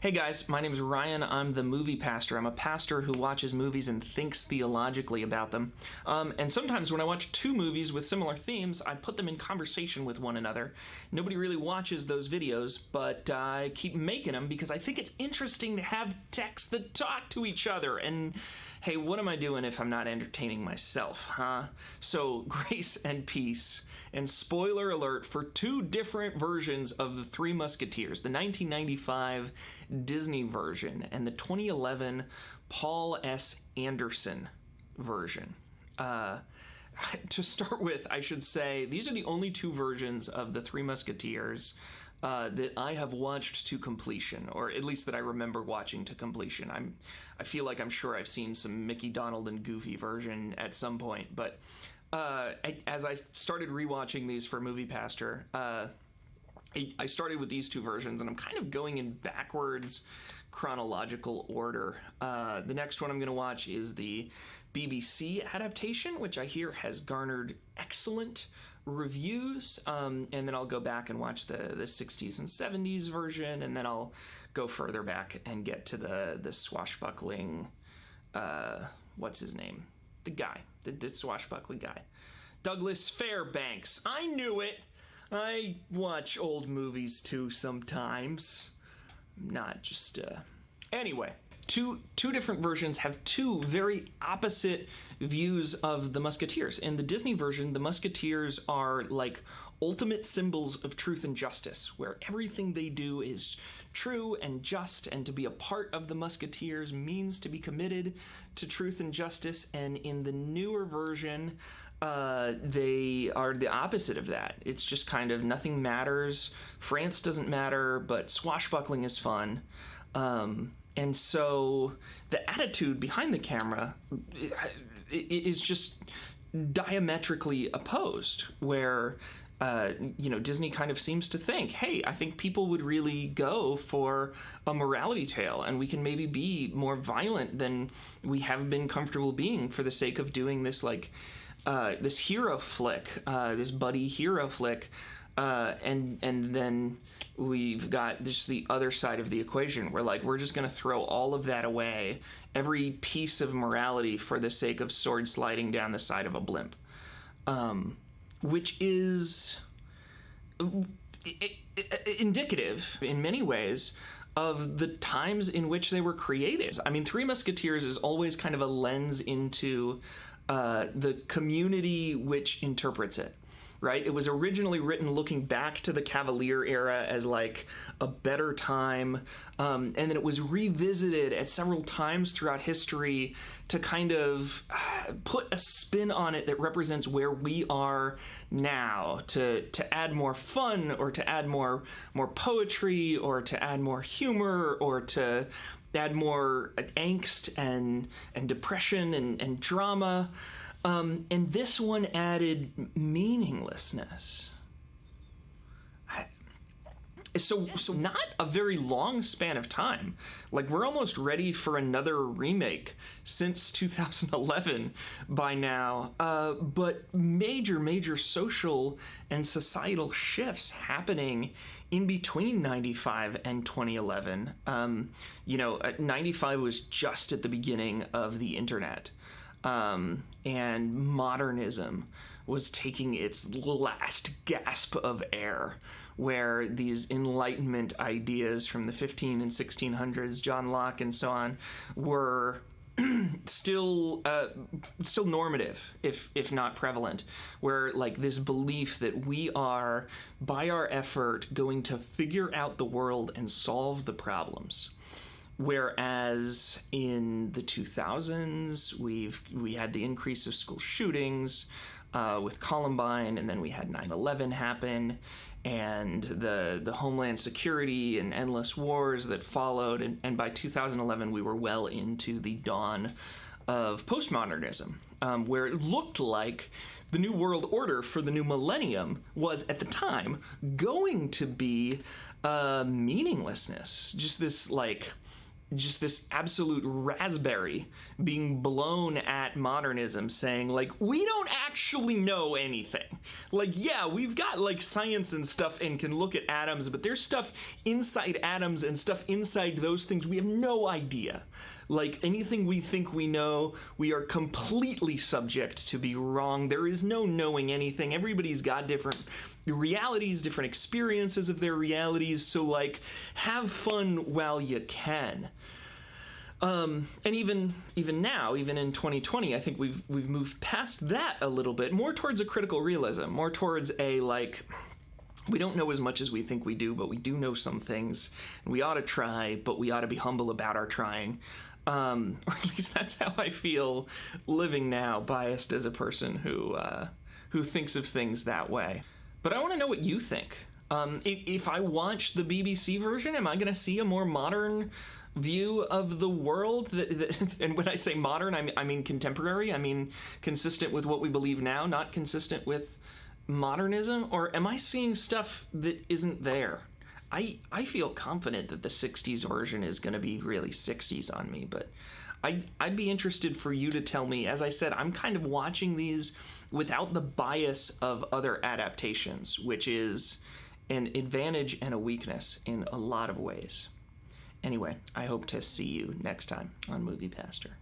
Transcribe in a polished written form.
Hey guys, my name is Ryan. I'm the movie pastor. I'm a pastor who watches movies and thinks theologically about them. And sometimes when I watch two movies with similar themes, I put them in conversation with one another. Nobody really watches those videos, but I keep making them because I think it's interesting to have texts that talk to each other. And hey, what am I doing if I'm not entertaining myself, huh? So, grace and peace. And spoiler alert for two different versions of the Three Musketeers, the 1995 Disney version and the 2011 Paul S. Anderson version. To start with, I should say, these are the only two versions of the Three Musketeers that I have watched to completion, or at least that I remember watching to completion. I feel like I'm sure I've seen some Mickey, Donald, and Goofy version at some point, but as I started rewatching these for MOVIEPASStor, I started with these two versions, and I'm kind of going in backwards chronological order. The next one I'm going to watch is the BBC adaptation, which I hear has garnered excellent reviews, and then I'll go back and watch the 60s and 70s version, and then I'll go further back and get to the swashbuckling, what's his name? The guy, the swashbuckling guy. Douglas Fairbanks. I knew it! I watch old movies too sometimes. Not just, Anyway, two different versions have two very opposite views of the Musketeers. In the Disney version, the Musketeers are like ultimate symbols of truth and justice, where everything they do is true and just, and to be a part of the Musketeers means to be committed to truth and justice. And in the newer version, they are the opposite of that. It's just kind of nothing matters. France doesn't matter, but swashbuckling is fun. And so the attitude behind the camera is just diametrically opposed, where Disney kind of seems to think, hey, I think people would really go for a morality tale, and we can maybe be more violent than we have been comfortable being for the sake of doing this, like, this hero flick, this buddy hero flick, and then we've got just the other side of the equation, where, like, we're just going to throw all of that away, every piece of morality, for the sake of sword sliding down the side of a blimp. Which is indicative, in many ways, of the times in which they were created. I mean, Three Musketeers is always kind of a lens into the community which interprets it, right? It was originally written looking back to the Cavalier era as like a better time, and then it was revisited at several times throughout history to kind of put a spin on it that represents where we are now, to add more fun, or to add more poetry, or to add more humor, or to add more angst and depression and drama. And this one added meaninglessness. So not a very long span of time. Like, we're almost ready for another remake since 2011 by now. But major social and societal shifts happening in between 95 and 2011. 95 was just at the beginning of the internet. And modernism was taking its last gasp of air, where these Enlightenment ideas from the 15 and 1600s, John Locke and so on, were still normative, if not prevalent, where, like, this belief that we are, by our effort, going to figure out the world and solve the problems. Whereas in the 2000s, we had the increase of school shootings with Columbine, and then we had 9/11 happen, and the Homeland Security and endless wars that followed. And by 2011, we were well into the dawn of postmodernism, where it looked like the New World Order for the new millennium was, at the time, going to be meaninglessness. Just this, like, just this absolute raspberry being blown at modernism, saying like, we don't actually know anything. Like, yeah, we've got like science and stuff and can look at atoms, but there's stuff inside atoms and stuff inside those things we have no idea. Like, anything we think we know, we are completely subject to be wrong. There is no knowing anything. Everybody's got different realities, different experiences of their realities, so like, have fun while you can. And even now, even in 2020, I think we've moved past that a little bit, more towards a critical realism, more towards a like, we don't know as much as we think we do, but we do know some things, and we ought to try, but we ought to be humble about our trying. Or at least that's how I feel living now, biased as a person who thinks of things that way. But I want to know what you think. If I watch the BBC version, am I going to see a more modern view of the world? And when I say modern, I mean contemporary. I mean consistent with what we believe now, not consistent with modernism. Or am I seeing stuff that isn't there? I feel confident that the 60s version is going to be really 60s on me, but I'd be interested for you to tell me. As I said, I'm kind of watching these without the bias of other adaptations, which is an advantage and a weakness in a lot of ways. Anyway, I hope to see you next time on Movie Pastor.